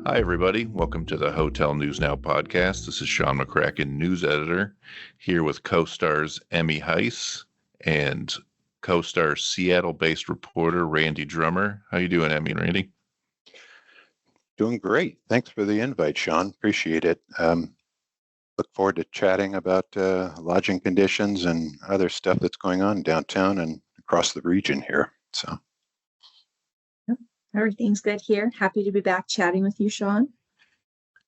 Hi, everybody. Welcome to the Hotel News Now podcast. This is Sean McCracken, news editor, here with CoStar's Emmy Hise and CoStar Seattle-based reporter Randy Drummer. How you doing, Emmy and Randy? Doing great. Thanks for the invite, Sean. Appreciate it. Look forward to chatting about lodging conditions and other stuff that's going on downtown and across the region here. So. Everything's good here. Happy to be back chatting with you, Sean.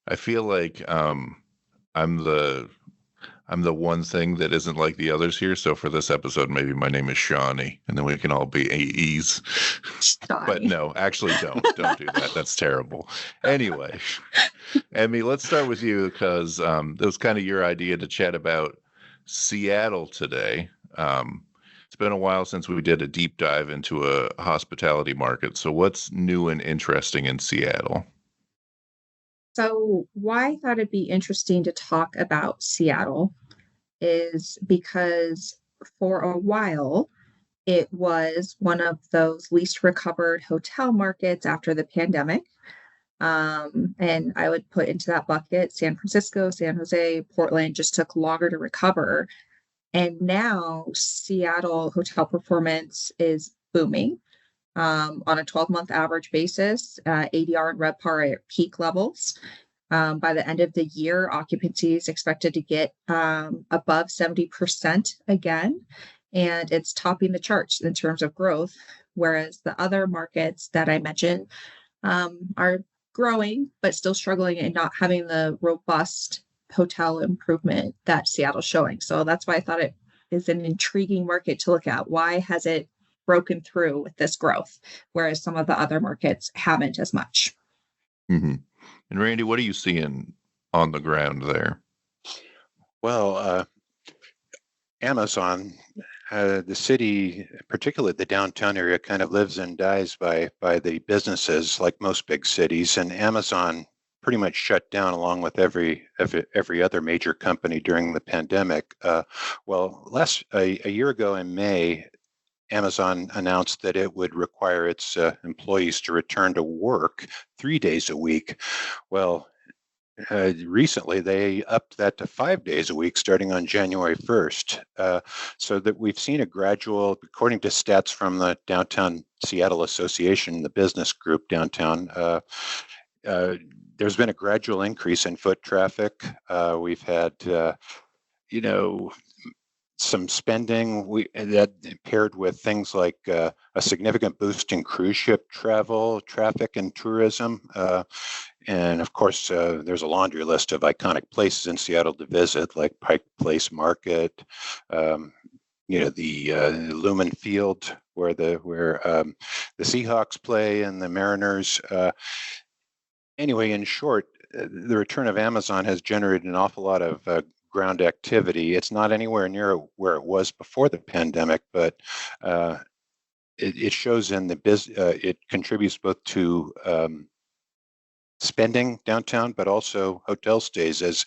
I feel like I'm the one thing that isn't like the others here. So for this episode, maybe my name is Shawnee, and then we can all be AEs. But no, actually, don't do that. That's terrible. Anyway, Emmy, let's start with you because it was kind of your idea to chat about Seattle today. It's been a while since we did a deep dive into a hospitality market. So what's new and interesting in Seattle? So why I thought it'd be interesting to talk about Seattle is because for a while, it was one of those least recovered hotel markets after the pandemic. And I would put into that bucket San Francisco, San Jose, Portland just took longer to recover. And now Seattle hotel performance is booming on a 12-month average basis. ADR and RevPAR are at peak levels. By the end of the year, occupancy is expected to get above 70% again, and it's topping the charts in terms of growth, whereas the other markets that I mentioned are growing, but still struggling and not having the robust hotel improvement that Seattle's showing. So that's why I thought it is an intriguing market to look at. Why has it broken through with this growth, whereas some of the other markets haven't as much? Mm-hmm. And Randy, what are you seeing on the ground there? Well, Amazon, the city, particularly the downtown area, kind of lives and dies by the businesses, like most big cities. And Amazon pretty much shut down along with every other major company during the pandemic. A year ago in May, Amazon announced that it would require its employees to return to work 3 days a week. Well, recently they upped that to 5 days a week starting on January 1st. So that we've seen a gradual, according to stats from the Downtown Seattle Association, the business group downtown, there's been a gradual increase in foot traffic. We've had, some spending that paired with things like a significant boost in cruise ship travel, traffic, and tourism. And of course, there's a laundry list of iconic places in Seattle to visit, like Pike Place Market, the Lumen Field where the Seahawks play and the Mariners. Anyway, in short, the return of Amazon has generated an awful lot of ground activity. It's not anywhere near where it was before the pandemic, but it shows in the it contributes both to spending downtown, but also hotel stays. As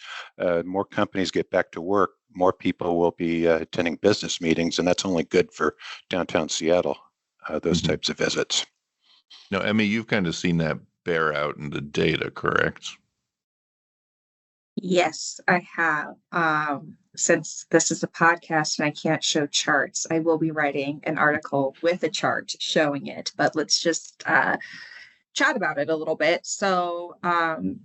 more companies get back to work, more people will be attending business meetings, and that's only good for downtown Seattle, those types of visits. Now, Emmy, you've kind of seen that bear out in the data, correct? Yes, I have. Since this is a podcast and I can't show charts, I will be writing an article with a chart showing it, but let's just chat about it a little bit. So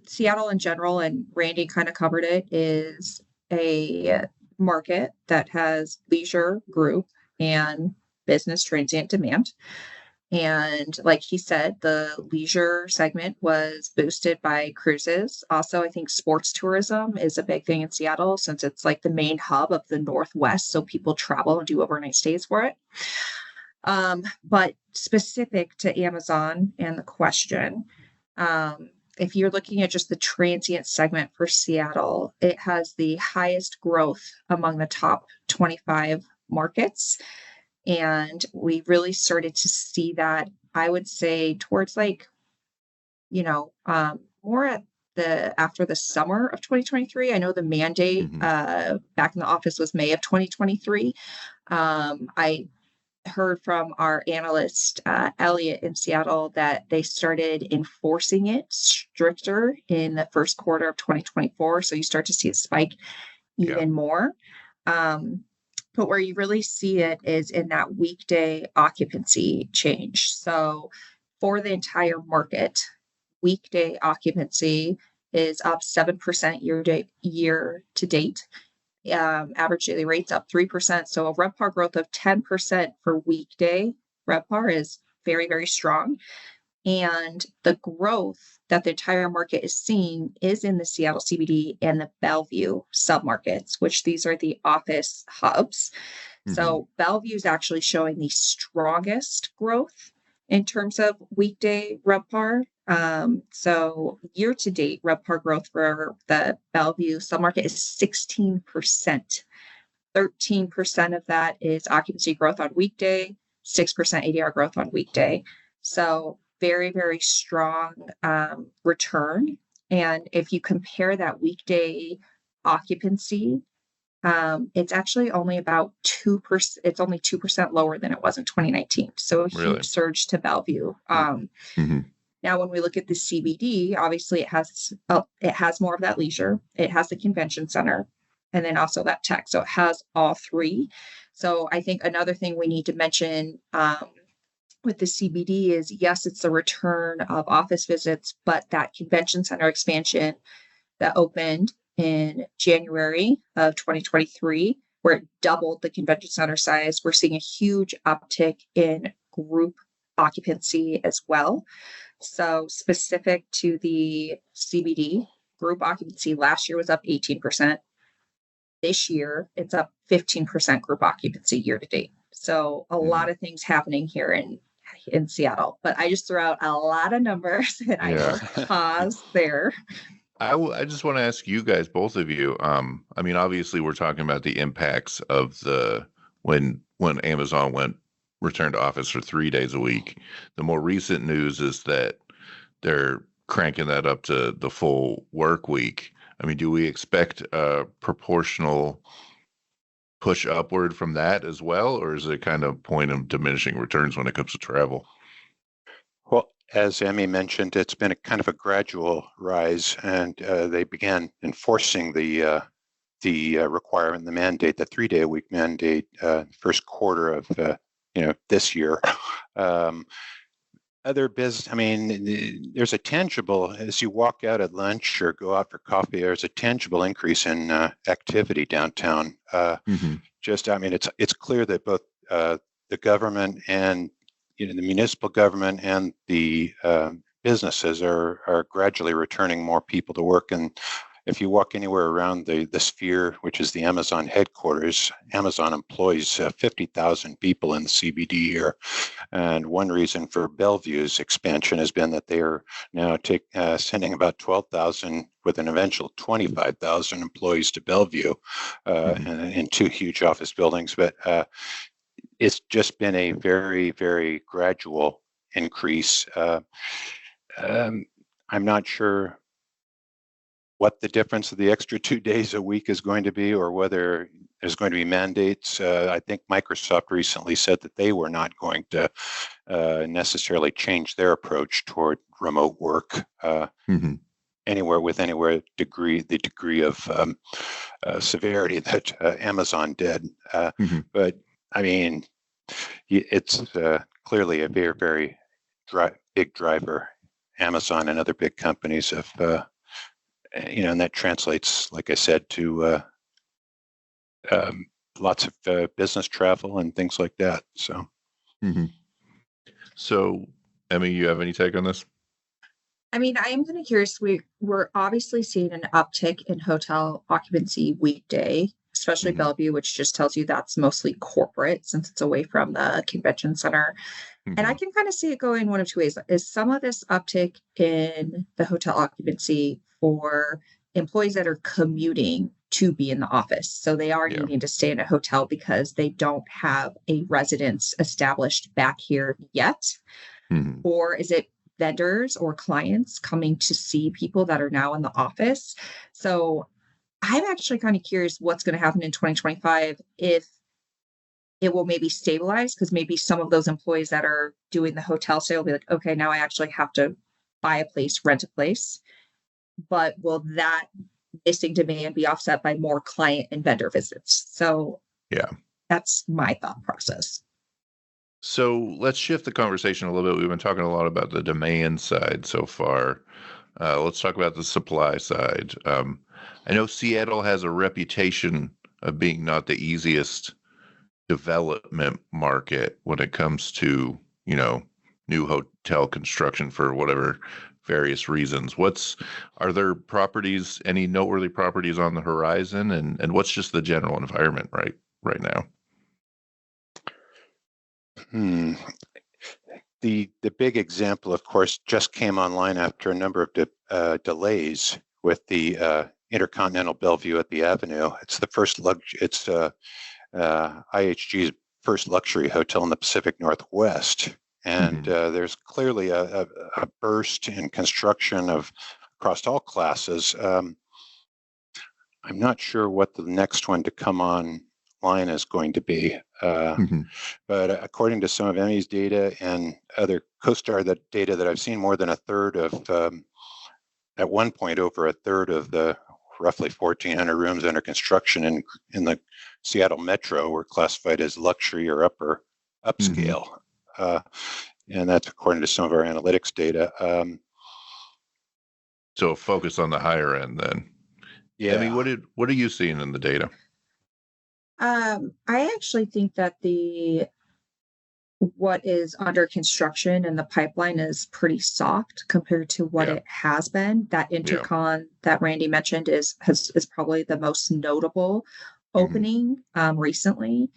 Seattle in general, and Randy kind of covered it, is a market that has leisure, group, and business transient demand. And like he said, the leisure segment was boosted by cruises. Also, I think sports tourism is a big thing in Seattle since it's like the main hub of the Northwest. So people travel and do overnight stays for it. But specific to Amazon and the question, if you're looking at just the transient segment for Seattle, it has the highest growth among the top 25 markets. And we really started to see that, I would say, towards more at after the summer of 2023. I know the mandate back in the office was May of 2023. I heard from our analyst, Elliot in Seattle, that they started enforcing it stricter in the first quarter of 2024. So you start to see a spike even more. But where you really see it is in that weekday occupancy change. So for the entire market, weekday occupancy is up 7% year to date. Average daily rates up 3%. So a RevPAR growth of 10% for weekday RevPAR is very, very strong. And the growth that the entire market is seeing is in the Seattle CBD and the Bellevue submarkets, which these are the office hubs. So Bellevue is actually showing the strongest growth in terms of weekday RevPAR. So year to date, RevPAR growth for the Bellevue submarket is 16%. 13% of that is occupancy growth on weekday, 6% ADR growth on weekday. So very, very strong return. And if you compare that weekday occupancy, it's actually only about 2%. It's only 2% lower than it was in 2019. So a huge surge to Bellevue. Now, when we look at the CBD, obviously it has more of that leisure. It has the convention center, and then also that tech. So it has all three. So I think another thing we need to mention with the CBD is, yes, it's the return of office visits, but that convention center expansion that opened in January of 2023, where it doubled the convention center size, we're seeing a huge uptick in group occupancy as well. So specific to the CBD, group occupancy last year was up 18%. This year, it's up 15% group occupancy year to date. So a lot of things happening here in Seattle. But I just threw out a lot of numbers, and I will pause there. I just want to ask you guys, both of you. I mean, obviously, we're talking about the impacts of when Amazon returned to office for 3 days a week. The more recent news is that they're cranking that up to the full work week. I mean, do we expect a proportional push upward from that as well, or is it kind of point of diminishing returns when it comes to travel? Well, as Emmy mentioned, it's been a kind of a gradual rise, and they began enforcing the requirement, the mandate, the 3-day-a-week mandate, first quarter of this year. Other business, I mean, there's a tangible, as you walk out at lunch or go out for coffee, there's a tangible increase in activity downtown. Just, I mean, it's clear that both the government and the municipal government and the businesses are gradually returning more people to work. And if you walk anywhere around the sphere, which is the Amazon headquarters, Amazon employs 50,000 people in the CBD here. And one reason for Bellevue's expansion has been that they are now sending about 12,000 with an eventual 25,000 employees to Bellevue in 2 huge office buildings. But it's just been a very, very gradual increase. I'm not sure what the difference of the extra 2 days a week is going to be, or whether there's going to be mandates. I think Microsoft recently said that they were not going to necessarily change their approach toward remote work the degree of severity that Amazon did. But I mean, it's clearly a very, very big driver. Amazon and other big companies have. And that translates, like I said, to lots of business travel and things like that. So, So, Emmy, you have any take on this? I mean, I am kind of curious. We're obviously seeing an uptick in hotel occupancy weekday, especially Bellevue, which just tells you that's mostly corporate since it's away from the convention center. And I can kind of see it going one of 2 ways. Is some of this uptick in the hotel occupancy for employees that are commuting to be in the office? So they are needing to stay in a hotel because they don't have a residence established back here yet. Or is it vendors or clients coming to see people that are now in the office? So I'm actually kind of curious what's going to happen in 2025 if it will maybe stabilize because maybe some of those employees that are doing the hotel stay will be like, okay, now I actually have to buy a place, rent a place. But will that missing demand be offset by more client and vendor visits? So Yeah. that's my thought process. So let's shift the conversation a little bit. We've been talking a lot about the demand side so far. Let's talk about the supply side. I know Seattle has a reputation of being not the easiest development market when it comes to, new hotel construction for whatever various reasons. Are there properties, any noteworthy properties on the horizon, and what's just the general environment right now? The big example, of course, just came online after a number of delays with the Intercontinental Bellevue at the Avenue. It's the first it's IHG's first luxury hotel in the Pacific Northwest, and there's clearly a burst in construction across all classes. I'm not sure what the next one to come online is going to be. But according to some of Emmy's data and other CoStar data that I've seen, more than a third of, at one point, over a third of the roughly 1,400 rooms under construction in the Seattle metro were classified as luxury or upscale. And that's according to some of our analytics data. So focus on the higher end then. Yeah. Emmy, what are you seeing in the data? I actually think that what is under construction and the pipeline is pretty soft compared to what it has been. That Intercon that Randy mentioned is probably the most notable opening recently.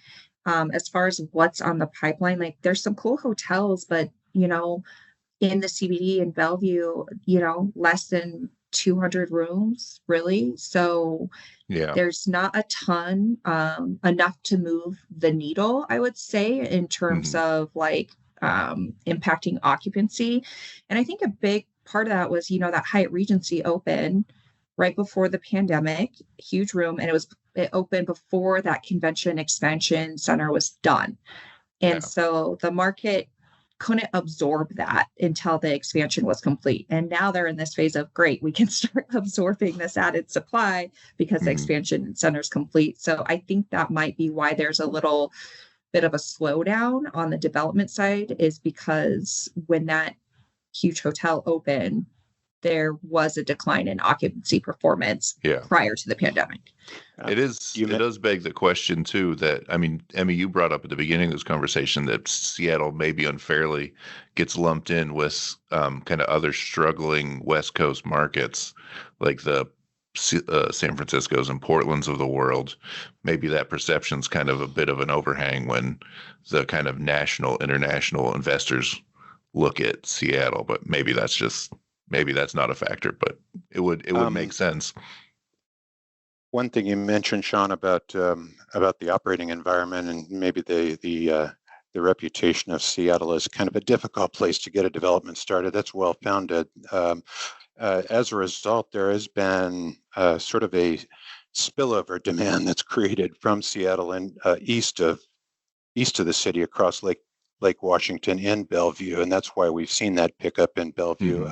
As far as what's on the pipeline, like there's some cool hotels, but in the CBD in Bellevue, less than 200 rooms, really. So there's not a ton, enough to move the needle, I would say, in terms of impacting occupancy. And I think a big part of that was, that Hyatt Regency opened right before the pandemic, huge room, and it opened before that convention expansion center was done. And so the market couldn't absorb that until the expansion was complete. And now they're in this phase of, great, we can start absorbing this added supply because the expansion center is complete. So I think that might be why there's a little bit of a slowdown on the development side, is because when that huge hotel opened, there was a decline in occupancy performance prior to the pandemic. It does beg the question too that, I mean, Emmy, you brought up at the beginning of this conversation that Seattle maybe unfairly gets lumped in with kind of other struggling West Coast markets like the San Francisco's and Portland's of the world. Maybe that perception's kind of a bit of an overhang when the kind of international investors look at Seattle, but maybe that's not a factor, but it would make sense. One thing you mentioned, Sean, about the operating environment and maybe the reputation of Seattle as kind of a difficult place to get a development started. That's well founded. As a result, there has been sort of a spillover demand that's created from Seattle and east of the city across Lake Washington in Bellevue, and that's why we've seen that pickup in Bellevue.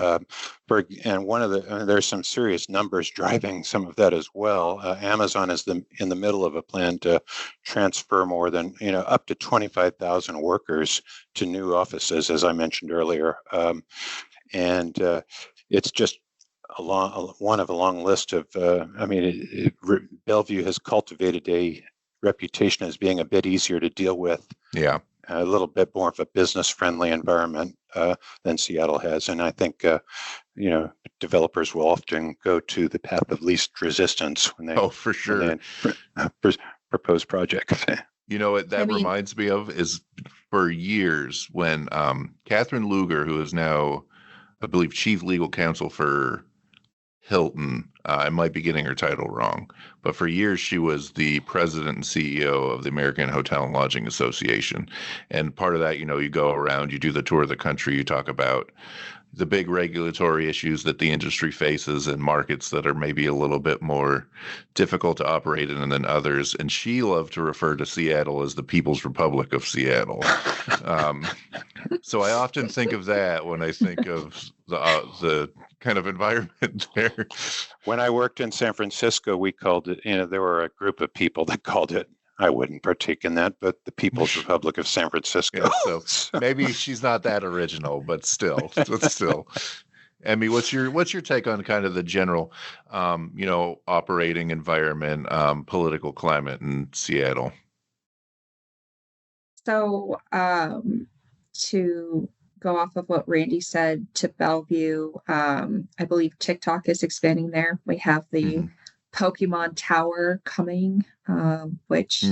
There's some serious numbers driving some of that as well. Amazon is in the middle of a plan to transfer more than up to 25,000 workers to new offices, as I mentioned earlier, and it's just one of a long list of. Bellevue has cultivated a reputation as being a bit easier to deal with. Yeah. A little bit more of a business-friendly environment than Seattle has, and I think developers will often go to the path of least resistance when they for sure propose projects. What that reminds me of is for years when Catherine Luger, who is now, I believe, chief legal counsel for Hilton. I might be getting her title wrong, but for years she was the president and CEO of the American Hotel and Lodging Association. And part of that, you go around, you do the tour of the country, you talk about the big regulatory issues that the industry faces in markets that are maybe a little bit more difficult to operate in than others. And she loved to refer to Seattle as the People's Republic of Seattle. So I often think of that when I think of the kind of environment there. When I worked in San Francisco, we called it, there were a group of people that called it, I wouldn't partake in that, but the People's Republic of San Francisco. Yeah, so maybe she's not that original, but still. Emmy, what's your take on kind of the general, operating environment, political climate in Seattle? So, to go off of what Randy said to Bellevue, I believe TikTok is expanding there. We have the Pokemon Tower coming, which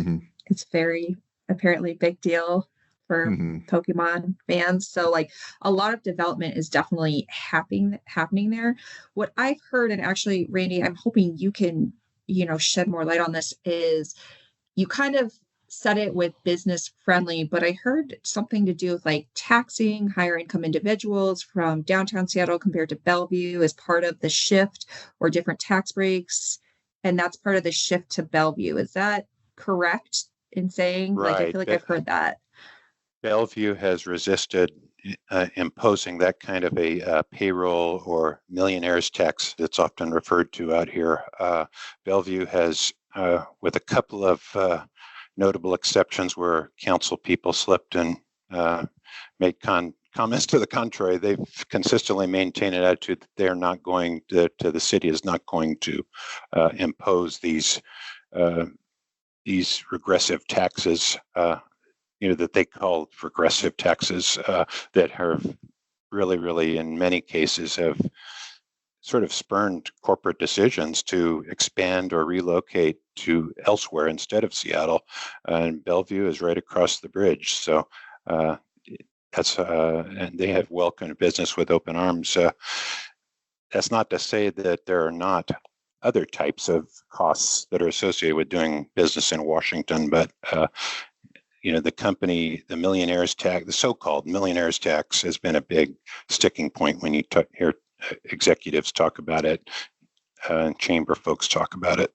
is very apparently big deal for Pokemon fans. So like a lot of development is definitely happening there. What I've heard, and actually, Randy, I'm hoping you can, shed more light on this, is you kind of said it with business friendly, but I heard something to do with like taxing higher income individuals from downtown Seattle compared to Bellevue as part of the shift, or different tax breaks. And that's part of the shift to Bellevue. Is that correct in saying? Right. Like, I feel like I've heard that. Bellevue has resisted imposing that kind of a payroll or millionaires tax that's often referred to out here. Bellevue has, with a couple of notable exceptions where council people slipped and made comments to the contrary, they've consistently maintained an attitude that they're not going to, the city is not going to impose these regressive taxes, that they call regressive taxes, that have really, in many cases, have sort of spurned corporate decisions to expand or relocate to elsewhere instead of Seattle. And Bellevue is right across the bridge. So and they have welcomed business with open arms. That's not to say that there are not other types of costs that are associated with doing business in Washington, but the millionaires tax, the so-called millionaires tax, has been a big sticking point when you hear executives talk about it, and chamber folks talk about it.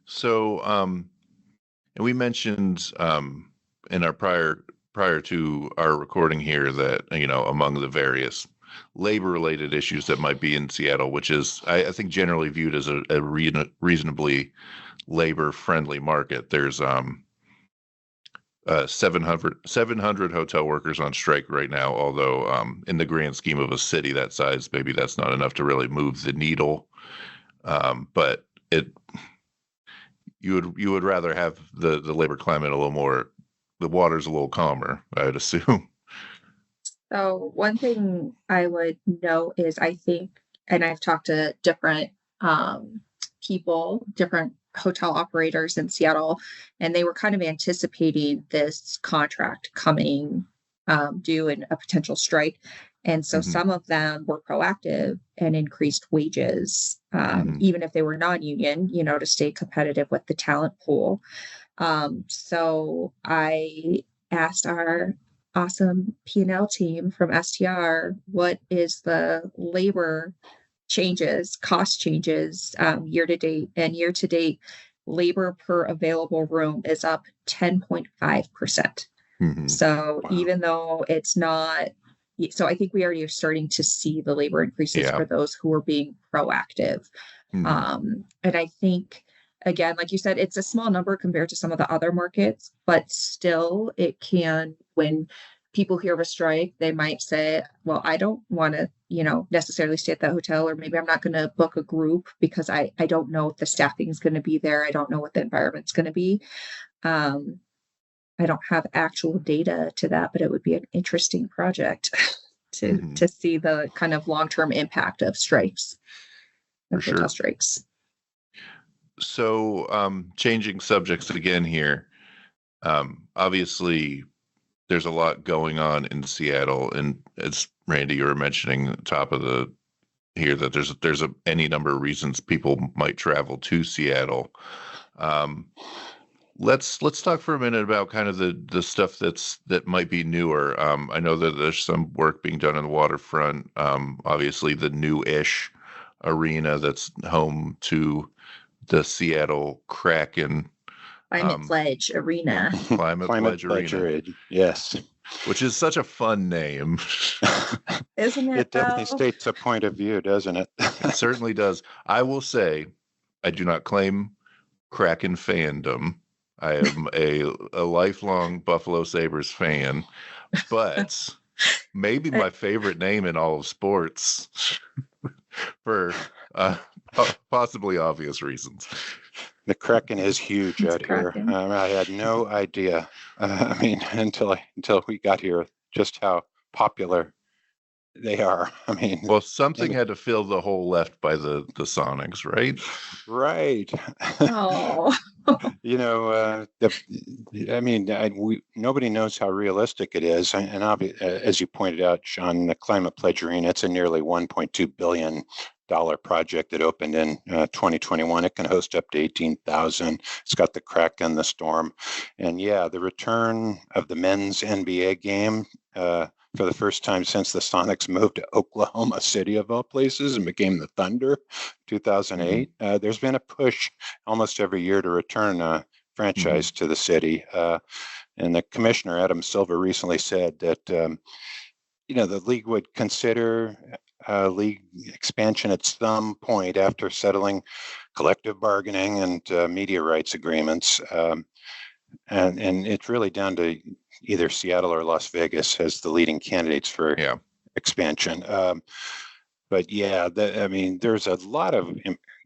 So, and we mentioned in our prior to our recording here that among the various labor-related issues that might be in Seattle, which is I think generally viewed as a reasonably labor-friendly market. There's 700 hotel workers on strike right now, although in the grand scheme of a city that size, maybe that's not enough to really move the needle. But you would rather have the labor climate a little more, the water's a little calmer, I would assume. So one thing I would know is, I think, and I've talked to different people, different hotel operators in Seattle, and they were kind of anticipating this contract coming due in a potential strike. And so some of them were proactive and increased wages, even if they were non-union, to stay competitive with the talent pool. So I asked our awesome P&L team from STR, what is the labor cost changes year to date? And year to date, labor per available room is up 10.5%. So wow. Even though it's not, so I think we already are starting to see the labor increases for those who are being proactive. And I think, again, like you said, it's a small number compared to some of the other markets, but still it can, when people hear of a strike, they might say, well, I don't want to, necessarily stay at that hotel, or maybe I'm not going to book a group because I don't know if the staffing is going to be there. I don't know what the environment's going to be. I don't have actual data to that, but it would be an interesting project to see the kind of long-term impact of strikes, of hotel strikes. So, changing subjects again here. Obviously, there's a lot going on in Seattle, and as Randy, you were mentioning, top of the here that there's any number of reasons people might travel to Seattle. Let's talk for a minute about kind of the stuff that might be newer. I know that there's some work being done on the waterfront. Obviously, the new-ish arena that's home to the Seattle Kraken. Climate Pledge Arena. Climate Pledge Arena. Yes. Which is such a fun name. Isn't it? It definitely states a point of view, doesn't it? It certainly does. I will say, I do not claim Kraken fandom. I am a lifelong Buffalo Sabres fan, but maybe my favorite name in all of sports for possibly obvious reasons. The Kraken is huge out here. I had no idea. Until we got here, just how popular they are. Well, something had to fill the hole left by the Sonics, right? Right. Oh. Nobody knows how realistic it is, and as you pointed out, Sean, the Climate Pledge Arena, it's a nearly $1.2 billion project that opened in 2021. It can host up to 18,000. It's got the Kraken, the Storm, and the return of the men's NBA game for the first time since the Sonics moved to Oklahoma City, of all places, and became the Thunder, 2008. There's been a push almost every year to return a franchise to the city. And the commissioner, Adam Silver, recently said that, the league would consider league expansion at some point after settling collective bargaining and media rights agreements. And it's really down to either Seattle or Las Vegas as the leading candidates for expansion. There's a lot of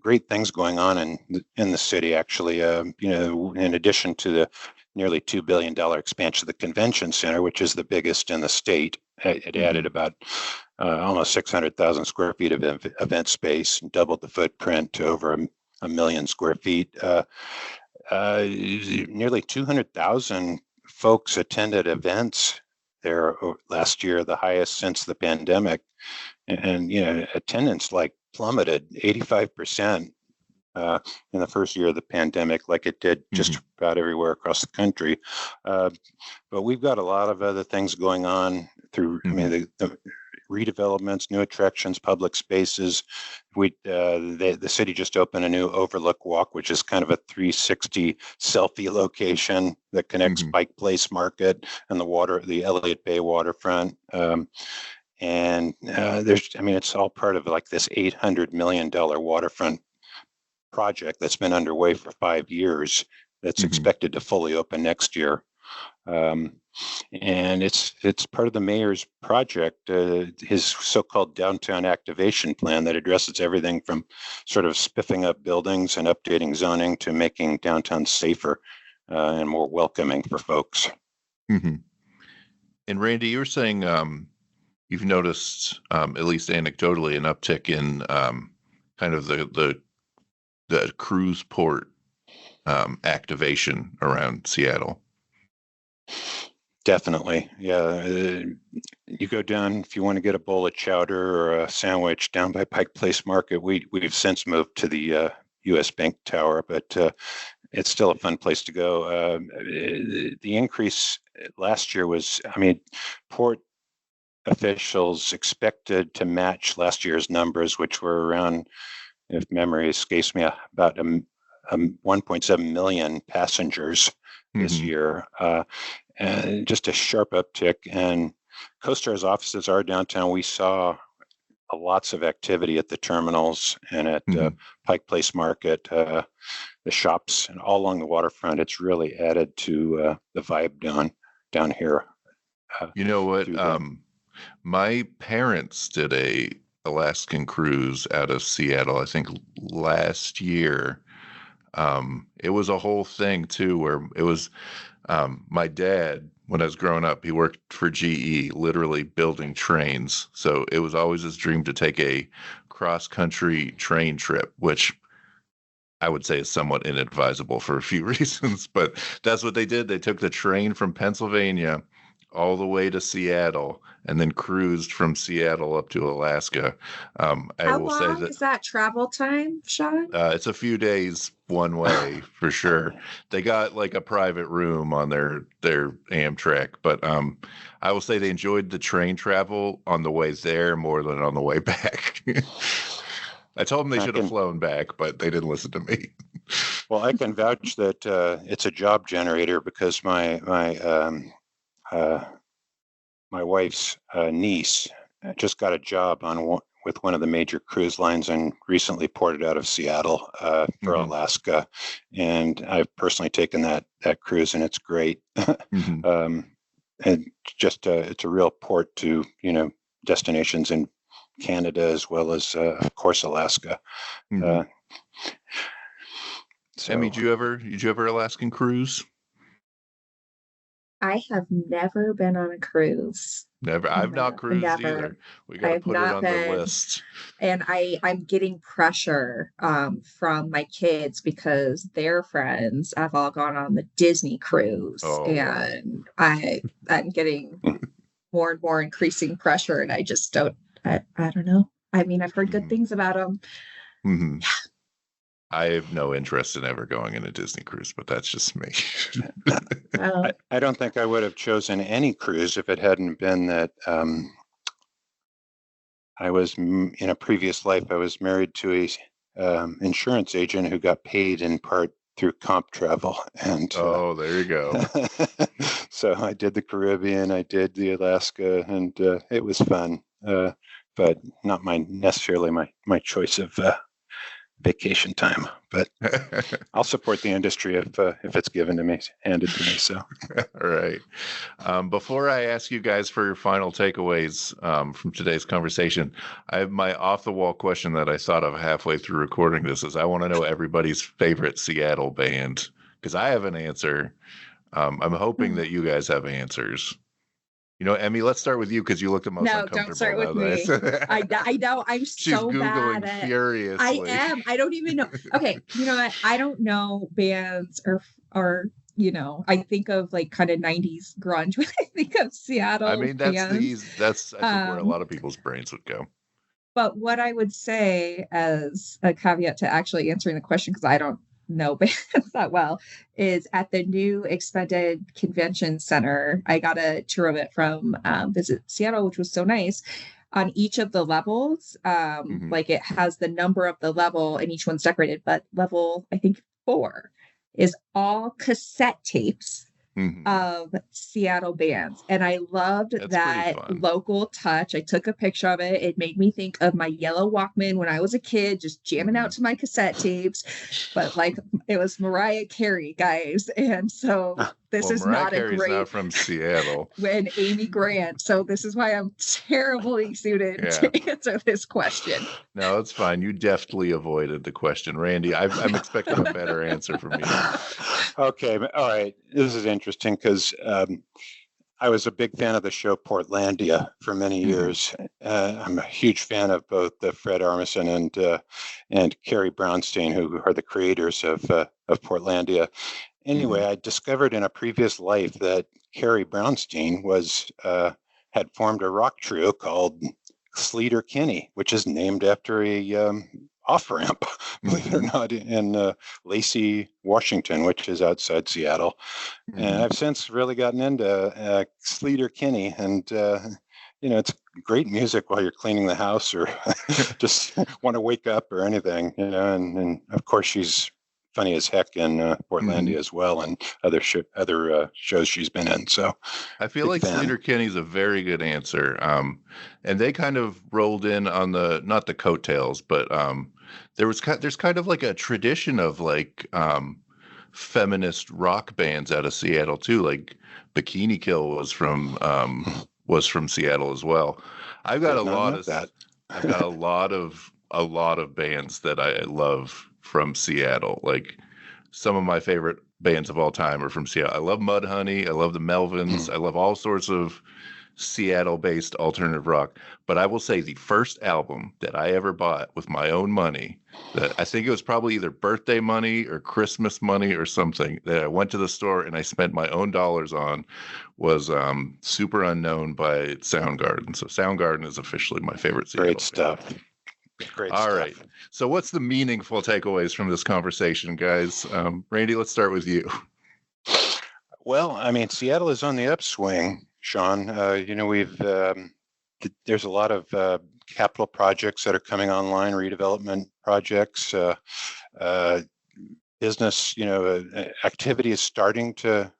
great things going on in the city, actually. In addition to the nearly $2 billion expansion of the convention center, which is the biggest in the state, it added about almost 600,000 square feet of event space and doubled the footprint to over a million square feet. Nearly 200,000 folks attended events there last year, the highest since the pandemic, and attendance plummeted 85% in the first year of the pandemic, like it did just about everywhere across the country. But we've got a lot of other things going on through the redevelopments, new attractions, public spaces. The city just opened a new Overlook Walk, which is kind of a 360 selfie location that connects Pike Place Market and the Elliott Bay waterfront. It's all part of this $800 million waterfront project that's been underway for 5 years. That's expected to fully open next year. And it's part of the mayor's project, his so-called downtown activation plan that addresses everything from sort of spiffing up buildings and updating zoning to making downtown safer and more welcoming for folks. And Randy, you were saying you've noticed, at least anecdotally, an uptick in kind of the cruise port activation around Seattle. Definitely. Yeah. You go down, if you want to get a bowl of chowder or a sandwich down by Pike Place Market, we've since moved to the U.S. Bank Tower, but it's still a fun place to go. The increase last year was, port officials expected to match last year's numbers, which were around, if memory escapes me, about 1.7 million passengers this year. And just a sharp uptick. And CoStar's offices are downtown. We saw lots of activity at the terminals and at Pike Place Market, the shops, and all along the waterfront. It's really added to the vibe down here. You know what? My parents did a Alaskan cruise out of Seattle, I think last year. It was a whole thing too, where it was my dad, when I was growing up, he worked for GE, literally building trains. So it was always his dream to take a cross-country train trip, which I would say is somewhat inadvisable for a few reasons, but that's what they did. They took the train from Pennsylvania all the way to Seattle and then cruised from Seattle up to Alaska. I How will say long that is that travel time, Sean? it's a few days one way for sure. They got like a private room on their Amtrak, but I will say they enjoyed the train travel on the way there more than on the way back. I told them they should have flown back, but they didn't listen to me. Well, I can vouch that it's a job generator because my wife's niece just got a job with one of the major cruise lines and recently ported out of Seattle for Alaska, and I've personally taken that cruise, and it's great. And just it's a real port to destinations in Canada as well as of course Alaska. So, Emmy, did you ever Alaskan cruise? I have never been on a cruise. Never. I've not cruised either. We got to put it on the list. And I'm getting pressure from my kids because their friends have all gone on the Disney cruise, and I'm getting more and more increasing pressure, and I just don't. I don't know. I mean, I've heard good things about them. Yeah. I have no interest in ever going in a Disney cruise, but that's just me. I don't think I would have chosen any cruise if it hadn't been that I was in a previous life. I was married to a insurance agent who got paid in part through comp travel, and there you go. So I did the Caribbean, I did the Alaska, and it was fun, but not necessarily my choice of vacation time, but I'll support the industry if it's given to me, handed to me. So, all right. Before I ask you guys for your final takeaways from today's conversation, I have my off-the-wall question that I thought of halfway through recording this. Is I want to know everybody's favorite Seattle band, because I have an answer. I'm hoping that you guys have answers. Emmy, let's start with you because you look the most uncomfortable. No, don't start with me. I know. I'm She's so Googling bad at furiously. I am. I don't even know. Okay, you know what? I don't know bands or I think of like kind of 90s grunge when I think of Seattle. I mean, that's bands. That's I think where a lot of people's brains would go. But what I would say as a caveat to actually answering the question, because I don't know bands that well, is at the new expanded convention center. I got a tour of it from Visit Seattle, which was so nice. On each of the levels, like it has the number of the level and each one's decorated, but level, I think 4 is all cassette tapes of Seattle bands. And I loved that local touch. I took a picture of it. It made me think of my yellow Walkman when I was a kid, just jamming out to my cassette tapes. But like it was Mariah Carey, guys. And so this is Mariah not Carey's a great not from Seattle. When Amy Grant. So this is why I'm terribly suited to answer this question. No, it's fine. You deftly avoided the question. Randy, I'm expecting a better answer from you. Okay. All right. This is interesting because I was a big fan of the show Portlandia for many years. I'm a huge fan of both Fred Armisen and Carrie Brownstein, who are the creators of Portlandia. Anyway, I discovered in a previous life that Carrie Brownstein had formed a rock trio called Sleater Kinney, which is named after a off-ramp, believe it or not, in Lacey, Washington, which is outside Seattle. And I've since really gotten into Sleater Kinney, and it's great music while you're cleaning the house or just want to wake up or anything, and of course she's funny as heck in Portlandia as well, and other shows she's been in. So I feel like Sleater Kinney's a very good answer. And they kind of rolled in on not the coattails, but there's kind of like a tradition of like feminist rock bands out of Seattle too. Like Bikini Kill was from Seattle as well. I've got a lot of bands that I love from Seattle. Like some of my favorite bands of all time are from Seattle. I love Mudhoney. I love the Melvins. I love all sorts of Seattle-based alternative rock. But I will say the first album that I ever bought with my own money, that I think it was probably either birthday money or Christmas money or something, that I went to the store and I spent my own dollars on, was Super Unknown by Soundgarden. So Soundgarden is officially my favorite Seattle Great band. stuff. Great All stuff. right. So what's the meaningful takeaways from this conversation, guys? Randy, let's start with you. Well, I mean, Seattle is on the upswing, Sean. There's a lot of capital projects that are coming online, redevelopment projects, business, activity is starting to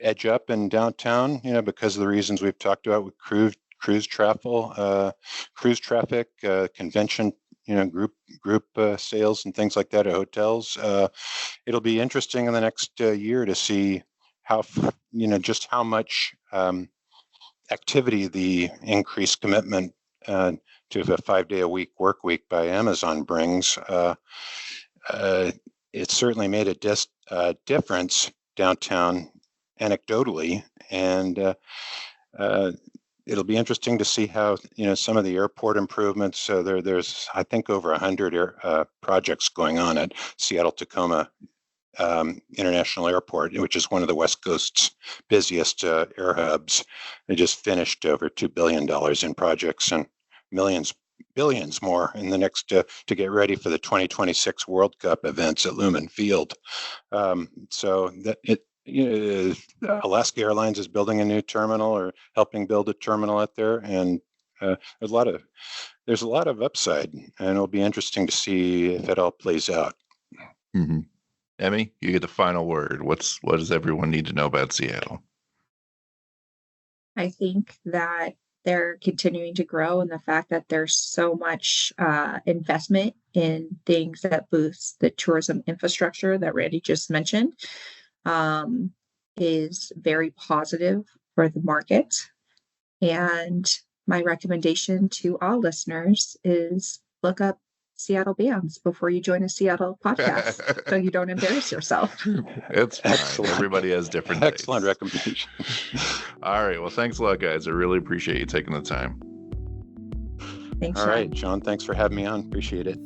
edge up in downtown, because of the reasons we've talked about with cruise traffic, convention, group sales and things like that at hotels. It'll be interesting in the next year to see just how much activity the increased commitment to a 5-day-a-week work week by Amazon brings. It certainly made a difference downtown anecdotally, and it'll be interesting to see how some of the airport improvements. There's I think over 100 projects going on at Seattle-Tacoma International Airport, which is one of the West Coast's busiest air hubs. They just finished over $2 billion in projects and billions more in the next to get ready for the 2026 World Cup events at Lumen Field. So that Alaska Airlines is building a new terminal or helping build a terminal out there, and there's a lot of upside, and it'll be interesting to see if it all plays out. Mm-hmm. Emmy, you get the final word. What does everyone need to know about Seattle? I think that they're continuing to grow, and the fact that there's so much investment in things that boost the tourism infrastructure that Randy just mentioned is very positive for the market. And my recommendation to all listeners is look up Seattle bands before you join a Seattle podcast so you don't embarrass yourself. It's fine. Excellent. Everybody has different Excellent tastes. recommendation. All right. Well, thanks a lot, guys. I really appreciate you taking the time. Thanks, All Sean. right, John, thanks for having me on. Appreciate it.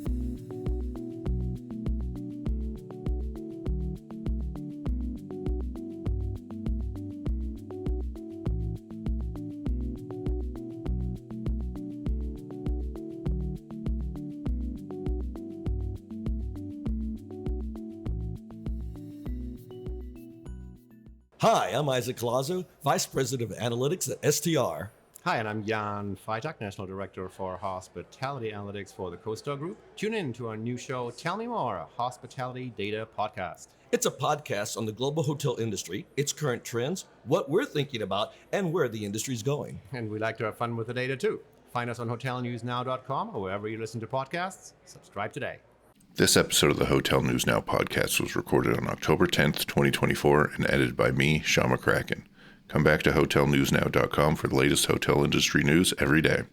Hi, I'm Isaac Colazo, Vice President of Analytics at STR. Hi, and I'm Jan Freitag, National Director for Hospitality Analytics for the CoStar Group. Tune in to our new show, Tell Me More, a hospitality data podcast. It's a podcast on the global hotel industry, its current trends, what we're thinking about, and where the industry's going. And we like to have fun with the data too. Find us on hotelnewsnow.com or wherever you listen to podcasts. Subscribe today. This episode of the Hotel News Now podcast was recorded on October 10th, 2024, and edited by me, Sean McCracken. Come back to hotelnewsnow.com for the latest hotel industry news every day.